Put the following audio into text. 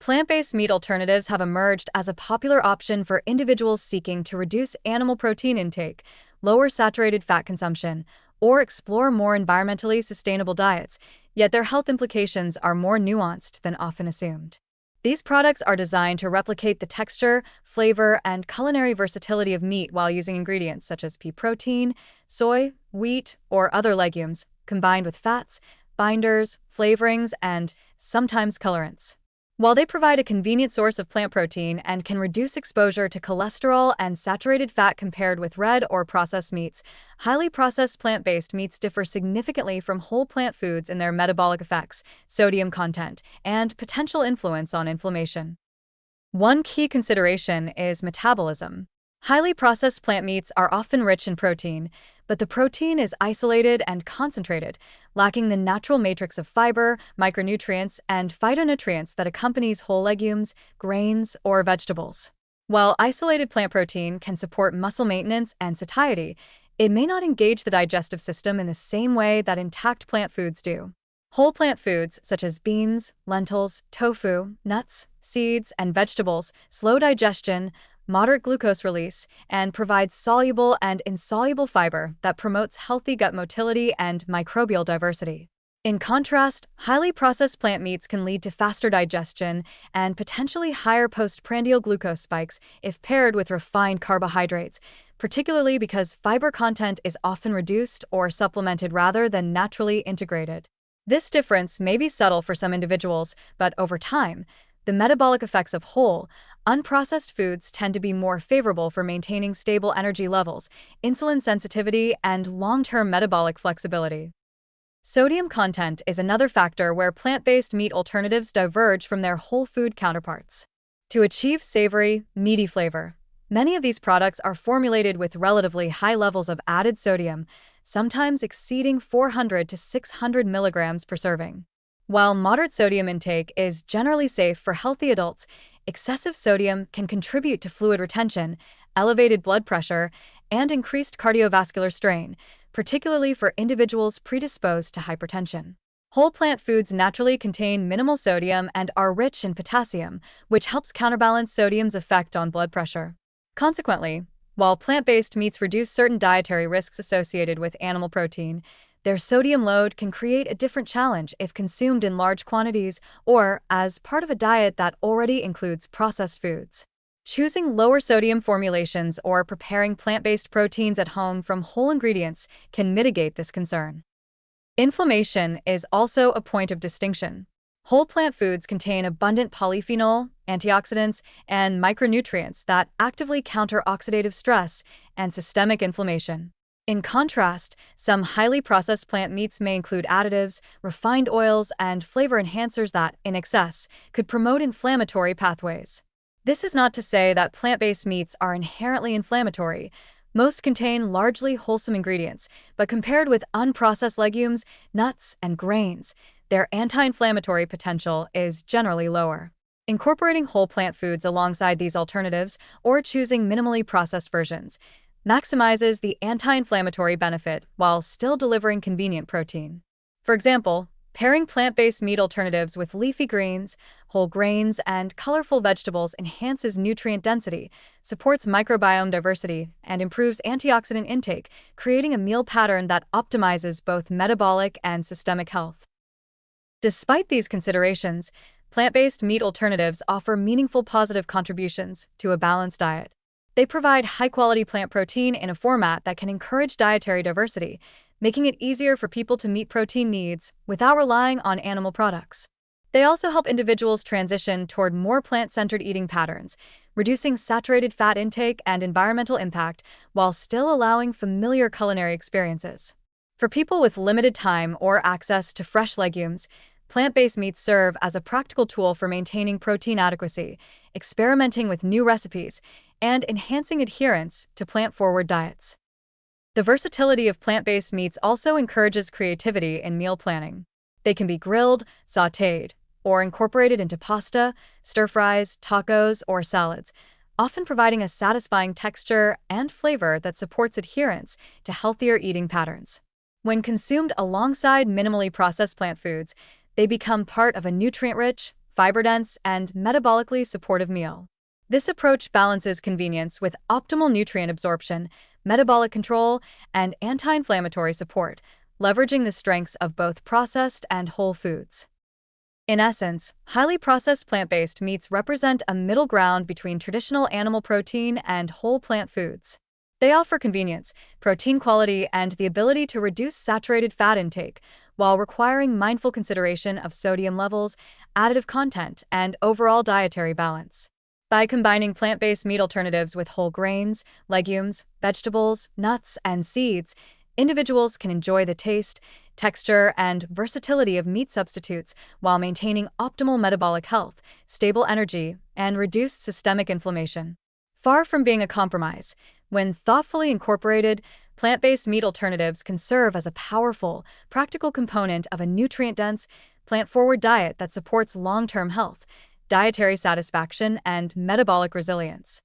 Plant-based meat alternatives have emerged as a popular option for individuals seeking to reduce animal protein intake, lower saturated fat consumption, or explore more environmentally sustainable diets, yet their health implications are more nuanced than often assumed. These products are designed to replicate the texture, flavor, and culinary versatility of meat while using ingredients such as pea protein, soy, wheat, or other legumes, combined with fats, binders, flavorings, and sometimes colorants. While they provide a convenient source of plant protein and can reduce exposure to cholesterol and saturated fat compared with red or processed meats, highly processed plant-based meats differ significantly from whole plant foods in their metabolic effects, sodium content, and potential influence on inflammation. One key consideration is metabolism. Highly processed plant meats are often rich in protein, but the protein is isolated and concentrated, lacking the natural matrix of fiber, micronutrients, and phytonutrients that accompanies whole legumes, grains, or vegetables. While isolated plant protein can support muscle maintenance and satiety, it may not engage the digestive system in the same way that intact plant foods do. Whole plant foods, such as beans, lentils, tofu, nuts, seeds, and vegetables, slow digestion, moderate glucose release, and provides soluble and insoluble fiber that promotes healthy gut motility and microbial diversity. In contrast, highly processed plant meats can lead to faster digestion and potentially higher postprandial glucose spikes if paired with refined carbohydrates, particularly because fiber content is often reduced or supplemented rather than naturally integrated. This difference may be subtle for some individuals, but over time, the metabolic effects of whole, unprocessed foods tend to be more favorable for maintaining stable energy levels, insulin sensitivity, and long-term metabolic flexibility. Sodium content is another factor where plant-based meat alternatives diverge from their whole food counterparts. To achieve savory, meaty flavor, many of these products are formulated with relatively high levels of added sodium, sometimes exceeding 400 to 600 milligrams per serving. While moderate sodium intake is generally safe for healthy adults, excessive sodium can contribute to fluid retention, elevated blood pressure, and increased cardiovascular strain, particularly for individuals predisposed to hypertension. Whole plant foods naturally contain minimal sodium and are rich in potassium, which helps counterbalance sodium's effect on blood pressure. Consequently, while plant-based meats reduce certain dietary risks associated with animal protein, their sodium load can create a different challenge if consumed in large quantities or as part of a diet that already includes processed foods. Choosing lower sodium formulations or preparing plant-based proteins at home from whole ingredients can mitigate this concern. Inflammation is also a point of distinction. Whole plant foods contain abundant polyphenol, antioxidants, and micronutrients that actively counter oxidative stress and systemic inflammation. In contrast, some highly processed plant meats may include additives, refined oils, and flavor enhancers that, in excess, could promote inflammatory pathways. This is not to say that plant-based meats are inherently inflammatory. Most contain largely wholesome ingredients, but compared with unprocessed legumes, nuts, and grains, their anti-inflammatory potential is generally lower. Incorporating whole plant foods alongside these alternatives or choosing minimally processed versions maximizes the anti-inflammatory benefit while still delivering convenient protein. For example, pairing plant-based meat alternatives with leafy greens, whole grains, and colorful vegetables enhances nutrient density, supports microbiome diversity, and improves antioxidant intake, creating a meal pattern that optimizes both metabolic and systemic health. Despite these considerations, plant-based meat alternatives offer meaningful positive contributions to a balanced diet. They provide high-quality plant protein in a format that can encourage dietary diversity, making it easier for people to meet protein needs without relying on animal products. They also help individuals transition toward more plant-centered eating patterns, reducing saturated fat intake and environmental impact while still allowing familiar culinary experiences. For people with limited time or access to fresh legumes, plant-based meats serve as a practical tool for maintaining protein adequacy, experimenting with new recipes, and enhancing adherence to plant-forward diets. The versatility of plant-based meats also encourages creativity in meal planning. They can be grilled, sautéed, or incorporated into pasta, stir-fries, tacos, or salads, often providing a satisfying texture and flavor that supports adherence to healthier eating patterns. When consumed alongside minimally processed plant foods, they become part of a nutrient-rich, fiber-dense, and metabolically supportive meal. This approach balances convenience with optimal nutrient absorption, metabolic control, and anti-inflammatory support, leveraging the strengths of both processed and whole foods. In essence, highly processed plant-based meats represent a middle ground between traditional animal protein and whole plant foods. They offer convenience, protein quality, and the ability to reduce saturated fat intake, while requiring mindful consideration of sodium levels, additive content, and overall dietary balance. By combining plant-based meat alternatives with whole grains, legumes, vegetables, nuts, and seeds, individuals can enjoy the taste, texture, and versatility of meat substitutes while maintaining optimal metabolic health, stable energy, and reduced systemic inflammation. Far from being a compromise, when thoughtfully incorporated, plant-based meat alternatives can serve as a powerful, practical component of a nutrient-dense, plant-forward diet that supports long-term health, dietary satisfaction, and metabolic resilience.